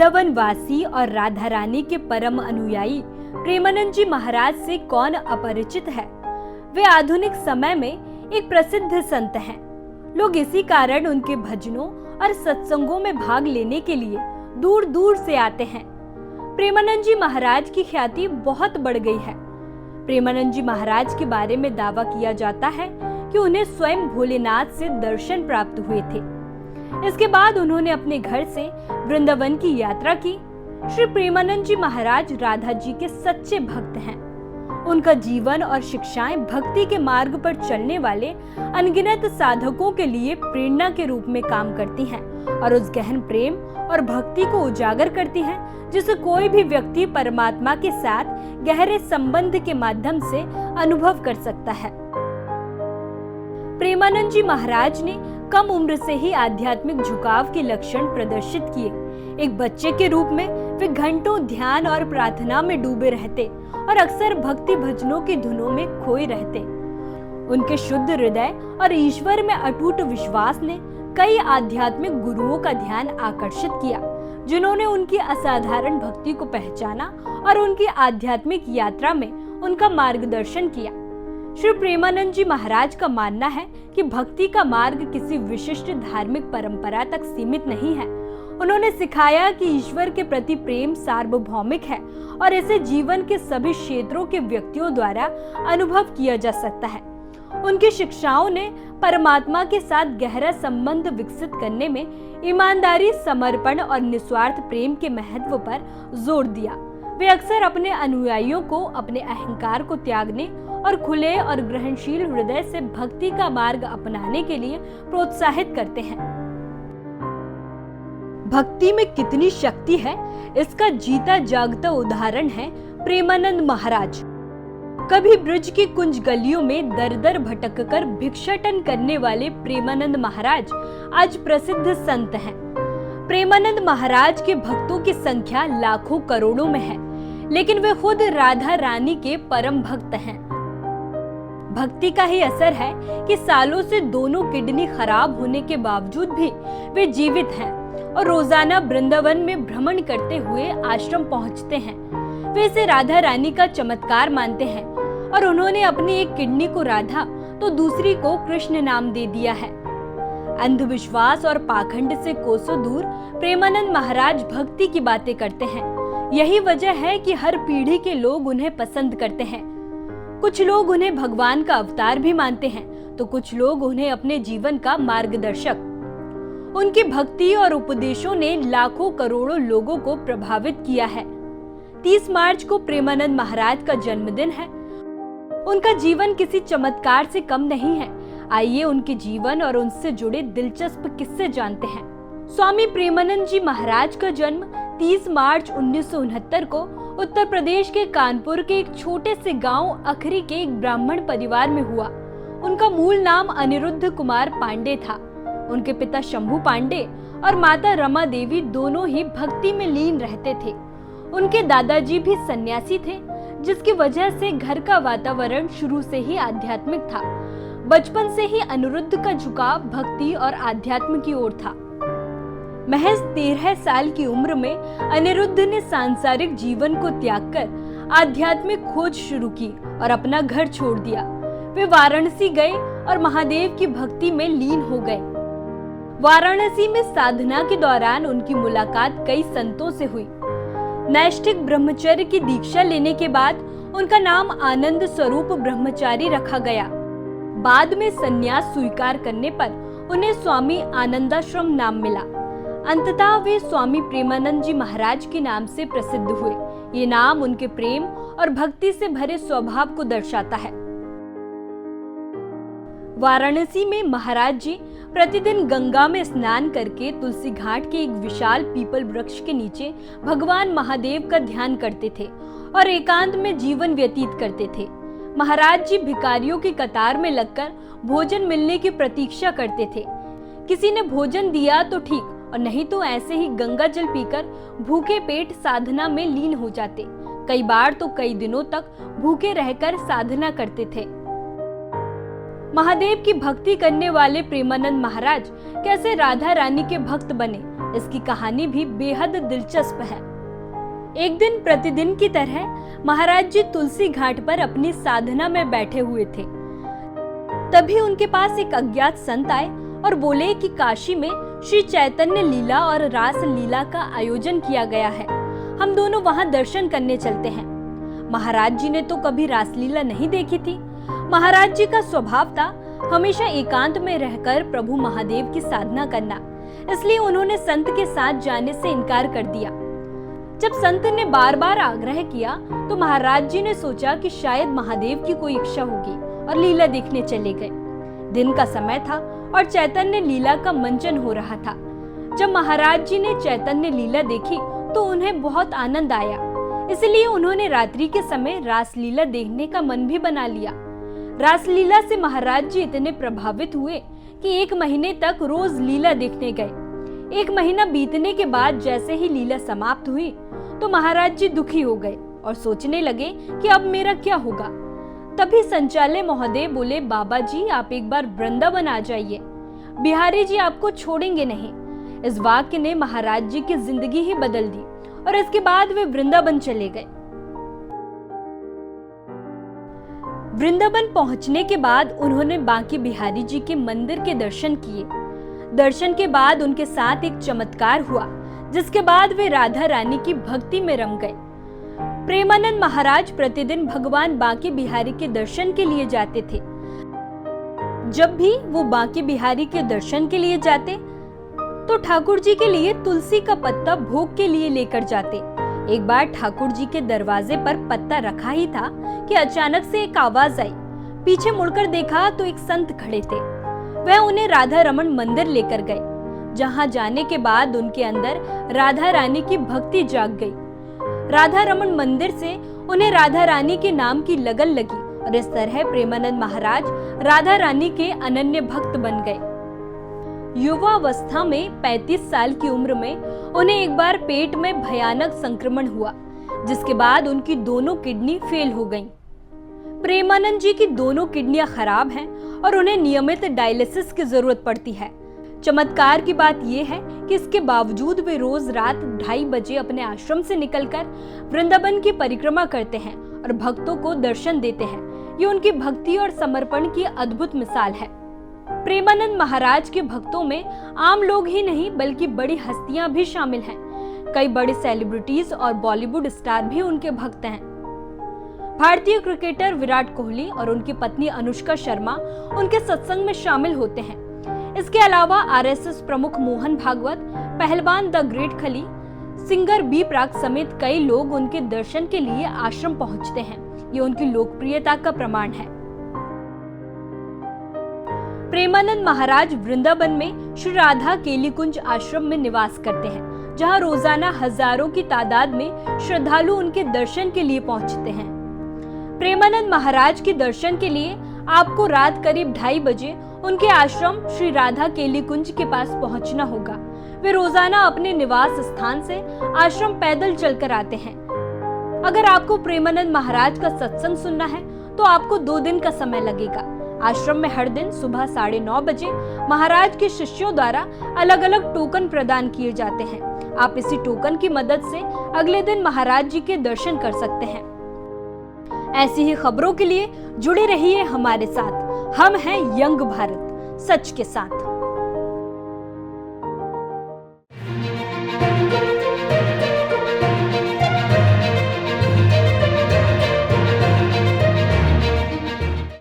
वृंदावन वासी और राधा रानी के परम अनुयायी प्रेमानंद जी महाराज से कौन अपरिचित है। वे आधुनिक समय में एक प्रसिद्ध संत हैं। लोग इसी कारण उनके भजनों और सत्संगों में भाग लेने के लिए दूर दूर से आते हैं। प्रेमानंद जी महाराज की ख्याति बहुत बढ़ गई है। प्रेमानंद जी महाराज के बारे में दावा किया जाता है कि उन्हें स्वयं भोलेनाथ से दर्शन प्राप्त हुए थे। इसके बाद उन्होंने अपने घर से वृंदावन की यात्रा की। श्री प्रेमानंद जी महाराज राधा जी के सच्चे भक्त हैं। उनका जीवन और शिक्षाएं भक्ति के मार्ग पर चलने वाले अनगिनत साधकों के लिए प्रेरणा के रूप में काम करती हैं और उस गहन प्रेम और भक्ति को उजागर करती हैं जिसे कोई भी व्यक्ति परमात्मा के साथ गहरे संबंध के माध्यम से अनुभव कर सकता है। प्रेमानंद जी महाराज ने कम उम्र से ही आध्यात्मिक झुकाव के लक्षण प्रदर्शित किए। एक बच्चे के रूप में वे घंटों ध्यान और प्रार्थना में डूबे रहते और अक्सर भक्ति भजनों की धुनों में खोए रहते। उनके शुद्ध हृदय और ईश्वर में अटूट विश्वास ने कई आध्यात्मिक गुरुओं का ध्यान आकर्षित किया, जिन्होंने उनकी असाधारण भक्ति को पहचाना और उनकी आध्यात्मिक यात्रा में उनका मार्गदर्शन किया। श्री प्रेमानंद जी महाराज का मानना है कि भक्ति का मार्ग किसी विशिष्ट धार्मिक परंपरा तक सीमित नहीं है। उन्होंने सिखाया कि ईश्वर के प्रति प्रेम सार्वभौमिक है और इसे जीवन के सभी क्षेत्रों के व्यक्तियों द्वारा अनुभव किया जा सकता है। उनकी शिक्षाओं ने परमात्मा के साथ गहरा संबंध विकसित करने में ईमानदारी, समर्पण और निस्वार्थ प्रेम के महत्व पर जोर दिया। वे अक्सर अपने अनुयायियों को अपने अहंकार को त्यागने और खुले और ग्रहणशील हृदय से भक्ति का मार्ग अपनाने के लिए प्रोत्साहित करते हैं। भक्ति में कितनी शक्ति है, इसका जीता जागता उदाहरण है प्रेमानंद महाराज। कभी ब्रज की कुंज गलियों में दर दर भटककर भिक्षाटन करने वाले प्रेमानंद महाराज आज प्रसिद्ध संत हैं। प्रेमानंद महाराज के भक्तों की संख्या लाखों करोड़ों में है, लेकिन वे खुद राधा रानी के परम भक्त हैं। भक्ति का ही असर है कि सालों से दोनों किडनी खराब होने के बावजूद भी वे जीवित हैं और रोजाना वृंदावन में भ्रमण करते हुए आश्रम पहुंचते हैं। वे इसे राधा रानी का चमत्कार मानते हैं और उन्होंने अपनी एक किडनी को राधा तो दूसरी को कृष्ण नाम दे दिया है। अंधविश्वास और पाखंड से कोसों दूर प्रेमानंद महाराज भक्ति की बातें करते हैं। यही वजह है कि हर पीढ़ी के लोग उन्हें पसंद करते हैं। कुछ लोग उन्हें भगवान का अवतार भी मानते हैं, तो कुछ लोग उन्हें अपने जीवन का मार्गदर्शक। उनकी भक्ति और उपदेशों ने लाखों करोड़ों लोगों को प्रभावित किया है। 30 मार्च को प्रेमानंद महाराज का जन्मदिन है। उनका जीवन किसी चमत्कार से कम नहीं है। आइए उनके जीवन और उनसे जुड़े दिलचस्प किस्से जानते हैं। स्वामी प्रेमानंद जी महाराज का जन्म 30 मार्च 1969 को उत्तर प्रदेश के कानपुर के एक छोटे से गांव अखरी के एक ब्राह्मण परिवार में हुआ। उनका मूल नाम अनिरुद्ध कुमार पांडे था। उनके पिता शंभू पांडे और माता रमा देवी दोनों ही भक्ति में लीन रहते थे। उनके दादाजी भी सन्यासी थे, जिसकी वजह से घर का वातावरण शुरू से ही आध्यात्मिक था। बचपन से ही अनिरुद्ध का झुकाव भक्ति और आध्यात्म की ओर था। महज 13 साल की उम्र में अनिरुद्ध ने सांसारिक जीवन को त्याग कर आध्यात्मिक खोज शुरू की और अपना घर छोड़ दिया। वे वाराणसी गए और महादेव की भक्ति में लीन हो गए। वाराणसी में साधना के दौरान उनकी मुलाकात कई संतों से हुई। नैष्ठिक ब्रह्मचर्य की दीक्षा लेने के बाद उनका नाम आनंद स्वरूप ब्रह्मचारी रखा गया। बाद में संन्यास स्वीकार करने पर उन्हें स्वामी आनंदाश्रम नाम मिला। अंततः वे स्वामी प्रेमानंद जी महाराज के नाम से प्रसिद्ध हुए। ये नाम उनके प्रेम और भक्ति से भरे स्वभाव को दर्शाता है। वाराणसी में महाराज जी प्रतिदिन गंगा में स्नान करके तुलसी घाट के एक विशाल पीपल वृक्ष के नीचे भगवान महादेव का ध्यान करते थे और एकांत में जीवन व्यतीत करते थे। महाराज जी भिखारियों की कतार में लगकर भोजन मिलने की प्रतीक्षा करते थे। किसी ने भोजन दिया तो ठीक, और नहीं तो ऐसे ही गंगा जल पीकर भूखे पेट साधना में लीन हो जाते। कई बार तो कई दिनों तक भूखे रहकर साधना करते थे। महादेव की भक्ति करने वाले प्रेमानंद महाराज कैसे राधा रानी के भक्त बने, इसकी कहानी भी बेहद दिलचस्प है। एक दिन प्रतिदिन की तरह महाराज जी तुलसी घाट पर अपनी साधना में बैठे हुए थे। तभी उनके पास एक अज्ञात संत आए और बोले कि काशी में श्री चैतन्य लीला और रास लीला का आयोजन किया गया है, हम दोनों वहां दर्शन करने चलते हैं। महाराज जी ने तो कभी रासलीला नहीं देखी थी। महाराज जी का स्वभाव था हमेशा एकांत में रहकर प्रभु महादेव की साधना करना, इसलिए उन्होंने संत के साथ जाने से इनकार कर दिया। जब संत ने बार बार आग्रह किया तो महाराज जी ने सोचा कि शायद महादेव की कोई इच्छा होगी और लीला देखने चले गए। दिन का समय था और चैतन्य लीला का मंचन हो रहा था। जब महाराज जी ने चैतन्य लीला देखी तो उन्हें बहुत आनंद आया, इसलिए उन्होंने रात्रि के समय रासलीला देखने का मन भी बना लिया। रासलीला से महाराज जी इतने प्रभावित हुए कि 1 महीने तक रोज लीला देखने गए। 1 महीना बीतने के बाद जैसे ही लीला समाप्त हुई तो महाराज जी दुखी हो गए और सोचने लगे कि अब मेरा क्या होगा। तभी संचालय महोदय बोले, बाबा जी आप एक बार वृंदावन आ जाइए, बिहारी जी आपको छोड़ेंगे नहीं। इस वाक्य ने महाराज जी की जिंदगी ही बदल दी और इसके बाद वे वृंदावन चले गए। वृंदावन पहुंचने के बाद उन्होंने बांके बिहारी जी के मंदिर के दर्शन किए। दर्शन के बाद उनके साथ एक चमत्कार हुआ, जिसके बाद वे राधा रानी की भक्ति में रम गए। प्रेमानंद महाराज प्रतिदिन भगवान बांके बिहारी के दर्शन के लिए जाते थे। जब भी वो बांके बिहारी के दर्शन के लिए जाते तो ठाकुर जी के लिए तुलसी का पत्ता भोग के लिए लेकर जाते। एक बार ठाकुर जी के दरवाजे पर पत्ता रखा ही था कि अचानक से एक आवाज आई। पीछे मुड़कर देखा तो एक संत खड़े थे। वह उन्हें राधा रमन मंदिर लेकर गए, जहां जाने के बाद उनके अंदर राधा रानी की भक्ति जाग गई। राधा रमन मंदिर से उन्हें राधा रानी के नाम की लगन लगी और इस तरह प्रेमानंद महाराज राधा रानी के अनन्य भक्त बन गए। युवावस्था में 35 साल की उम्र में उन्हें एक बार पेट में भयानक संक्रमण हुआ, जिसके बाद उनकी दोनों किडनी फेल हो गईं। प्रेमानंद जी की दोनों किडनियां खराब हैं और उन्हें नियमित डायलिसिस की जरूरत पड़ती है। चमत्कार की बात यह है कि इसके बावजूद वे रोज रात 2:30 बजे अपने आश्रम से निकलकर वृंदावन की परिक्रमा करते हैं और भक्तों को दर्शन देते हैं। ये उनकी भक्ति और समर्पण की अद्भुत मिसाल है। प्रेमानंद महाराज के भक्तों में आम लोग ही नहीं बल्कि बड़ी हस्तियां भी शामिल हैं। कई बड़े सेलिब्रिटीज और बॉलीवुड स्टार भी उनके भक्त हैं। भारतीय क्रिकेटर विराट कोहली और उनकी पत्नी अनुष्का शर्मा उनके सत्संग में शामिल होते हैं। इसके अलावा आरएसएस प्रमुख मोहन भागवत, पहलवान द ग्रेट खली, सिंगर बी प्राक समेत कई लोग उनके दर्शन के लिए आश्रम पहुंचते हैं। ये उनकी लोकप्रियता का प्रमाण है। प्रेमानंद महाराज वृंदावन में श्री राधा केली कुंज आश्रम में निवास करते हैं, जहां रोजाना हजारों की तादाद में श्रद्धालु उनके दर्शन के लिए पहुंचते हैं। प्रेमानंद महाराज के दर्शन के लिए आपको रात करीब 2:30 बजे उनके आश्रम श्री राधा केली कुंज के पास पहुंचना होगा। वे रोजाना अपने निवास स्थान से आश्रम पैदल चलकर आते हैं। अगर आपको प्रेमानंद महाराज का सत्संग सुनना है तो आपको 2 दिन का समय लगेगा। आश्रम में हर दिन सुबह 9:30 बजे महाराज के शिष्यों द्वारा अलग अलग टोकन प्रदान किए जाते हैं। आप इसी टोकन की मदद से अगले दिन महाराज जी के दर्शन कर सकते हैं। ऐसी ही खबरों के लिए जुड़े रहिए हमारे साथ। हम हैं यंग भारत, सच के साथ।